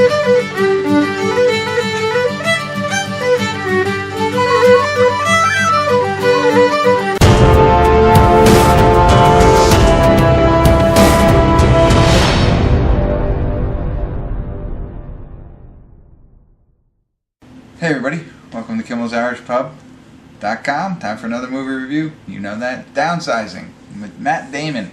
Hey everybody, welcome to Kimmel's IrishPub.com. Time for another movie review. You know that, Downsizing with Matt Damon.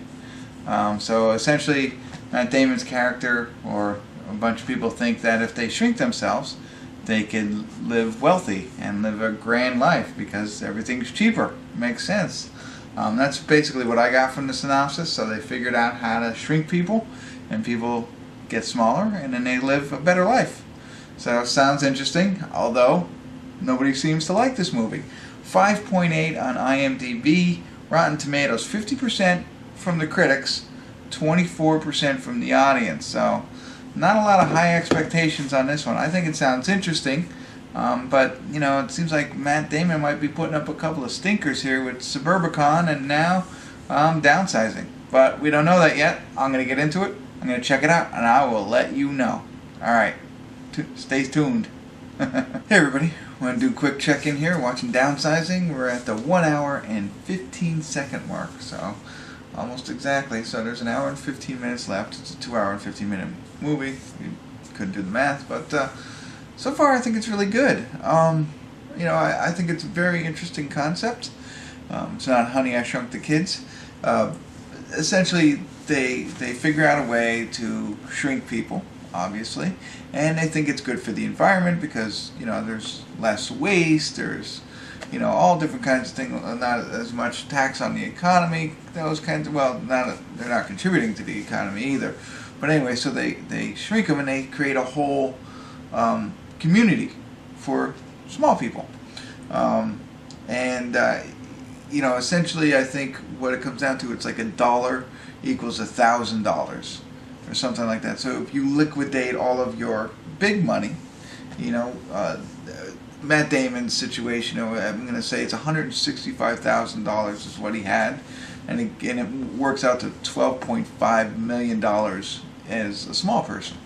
So essentially, Matt Damon's character, or a bunch of people, think that if they shrink themselves, they can live wealthy and live a grand life because everything's cheaper. Makes sense. That's basically what I got from the synopsis. So they figured out how to shrink people, and people get smaller, and then they live a better life. So it sounds interesting, although nobody seems to like this movie. 5.8 on IMDb, Rotten Tomatoes, 50% from the critics, 24% from the audience. So not a lot of high expectations on this one. I think it sounds interesting, but you know, it seems like Matt Damon might be putting up a couple of stinkers here with Suburbicon and now Downsizing. But we don't know that yet. I'm going to get into it. I'm going to check it out, and I will let you know. All right. Stay tuned. Hey everybody, want to do a quick check-in here, watching Downsizing. We're at the 1 hour and 15 second mark, so almost exactly. So there's an hour and 15 minutes left. It's a 2 hour and 15 minute movie. You couldn't do the math, but so far I think it's really good. You know, I think it's a very interesting concept. It's not Honey, I Shrunk the Kids. Essentially, they figure out a way to shrink people, obviously, and they think it's good for the environment because, you know, there's less waste, there's, you know, all different kinds of things, not as much tax on the economy, those kinds of, well, they're not contributing to the economy either. But anyway, so they shrink them and they create a whole community for small people. You know, essentially I think what it comes down to, it's like $1 equals $1,000. Or something like that. So if you liquidate all of your big money, you know, Matt Damon's situation, you know, I'm going to say it's $165,000 is what he had, and it works out to $12.5 million as a small person.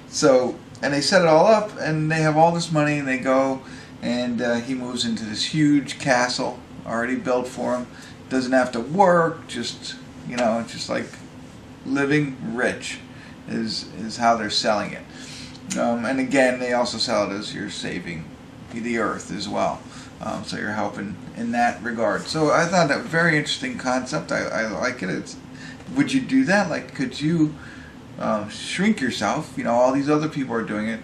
So, and they set it all up, and they have all this money, and they go, and he moves into this huge castle already built for him. Doesn't have to work, just, you know, just like living rich is how they're selling it. And again, they also sell it as you're saving the earth as well. So you're helping in that regard. So I thought that was a very interesting concept. I like it. Would you do that? Like, could you shrink yourself? You know, all these other people are doing it,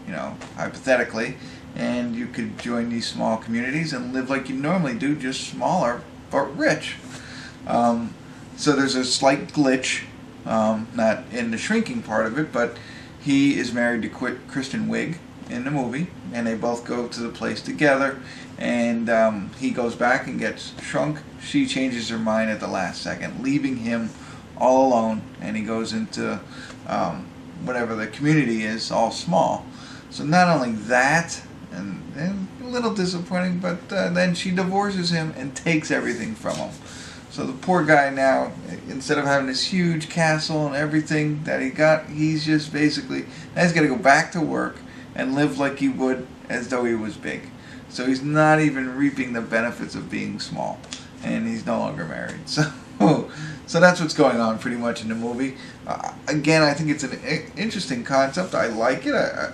you know, hypothetically, and you could join these small communities and live like you normally do, just smaller but rich. So there's a slight glitch, not in the shrinking part of it, but he is married to Kristen Wiig in the movie, and they both go to the place together, and he goes back and gets shrunk. She changes her mind at the last second, leaving him all alone, and he goes into whatever the community is, all small. So not only that, and a little disappointing, but then she divorces him and takes everything from him. So the poor guy now, instead of having this huge castle and everything that he got, he's just basically, now he's got to go back to work and live like he would as though he was big. So he's not even reaping the benefits of being small, and he's no longer married. So that's what's going on pretty much in the movie. Again, I think it's an interesting concept. I like it. I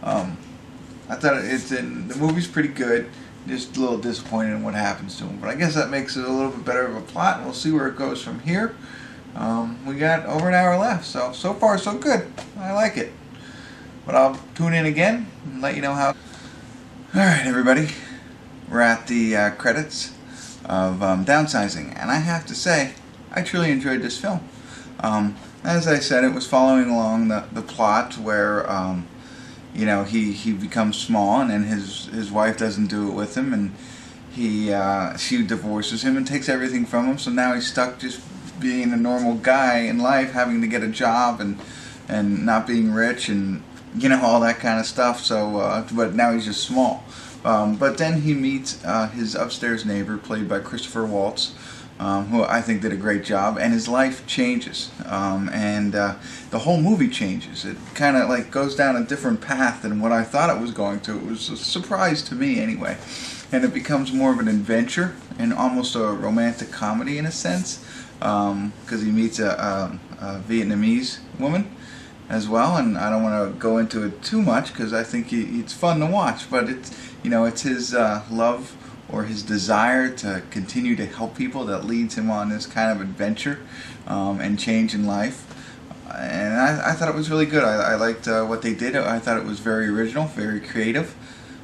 thought the movie's pretty good. Just a little disappointed in what happens to him, but I guess that makes it a little bit better of a plot, and we'll see where it goes from here. We got over an hour left, so far so good. I like it, but I'll tune in again and let you know how. Alright everybody, we're at the credits of Downsizing, and I have to say, I truly enjoyed this film. As I said, it was following along the plot where you know, he becomes small, and then his wife doesn't do it with him, and she divorces him and takes everything from him. So now he's stuck just being a normal guy in life, having to get a job and not being rich, and you know, all that kind of stuff. So but now he's just small. But then he meets his upstairs neighbor, played by Christopher Waltz, who I think did a great job, and his life changes, and the whole movie changes. It kind of like goes down a different path than what I thought it was going to. It was a surprise to me anyway, and it becomes more of an adventure and almost a romantic comedy in a sense, because he meets a Vietnamese woman as well, and I don't want to go into it too much because I think it's fun to watch, but it's his love or his desire to continue to help people that leads him on this kind of adventure and change in life. And I thought it was really good. I liked what they did. I thought it was very original, very creative,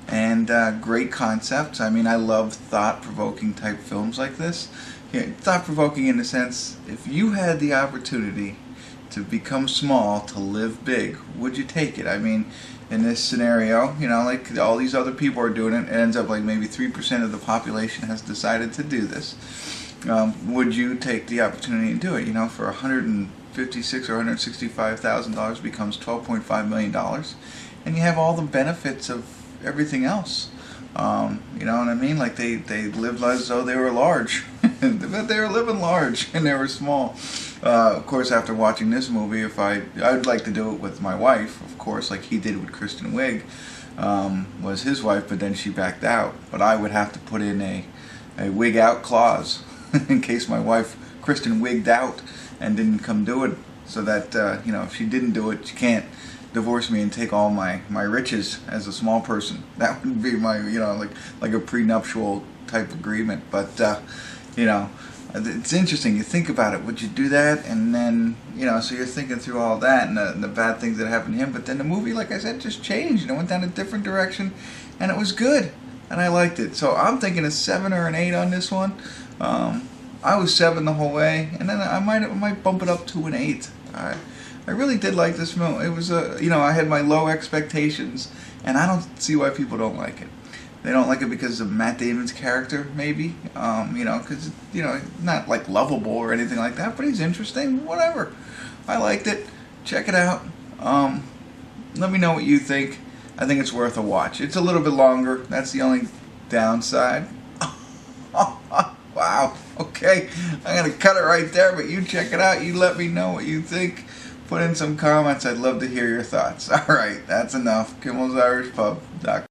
and great concepts. I mean, I love thought-provoking type films like this. Thought-provoking in the sense, if you had the opportunity to become small, to live big, would you take it? I mean, in this scenario, like all these other people are doing it, it ends up like maybe 3% of the population has decided to do this. Would you take the opportunity and do it? For $156,000 or $165,000 becomes $12.5 million, and you have all the benefits of everything else. You know what I mean? Like they lived as though they were large, but they were living large and they were small. Of course, after watching this movie, I'd like to do it with my wife, of course, like he did with Kristen Wiig, was his wife, but then she backed out. But I would have to put in a wig out clause in case my wife Kristen wigged out and didn't come do it, so that if she didn't do it, she can't divorce me and take all my riches as a small person. That would be my like a prenuptial type agreement. But it's interesting. You think about it. Would you do that? And then so you're thinking through all that and the bad things that happened to him. But then the movie, like I said, just changed. It went down a different direction, and it was good, and I liked it. So I'm thinking a 7 or an 8 on this one. I was 7 the whole way, and then I might bump it up to an 8. I really did like this movie. It was I had my low expectations, and I don't see why people don't like it. They don't like it because of Matt Damon's character, maybe. Because not like lovable or anything like that, but he's interesting. Whatever. I liked it. Check it out. Let me know what you think. I think it's worth a watch. It's a little bit longer. That's the only downside. Wow. Okay. I'm going to cut it right there, but you check it out. You let me know what you think. Put in some comments. I'd love to hear your thoughts. All right. That's enough. Kimmel'sIrishPub.com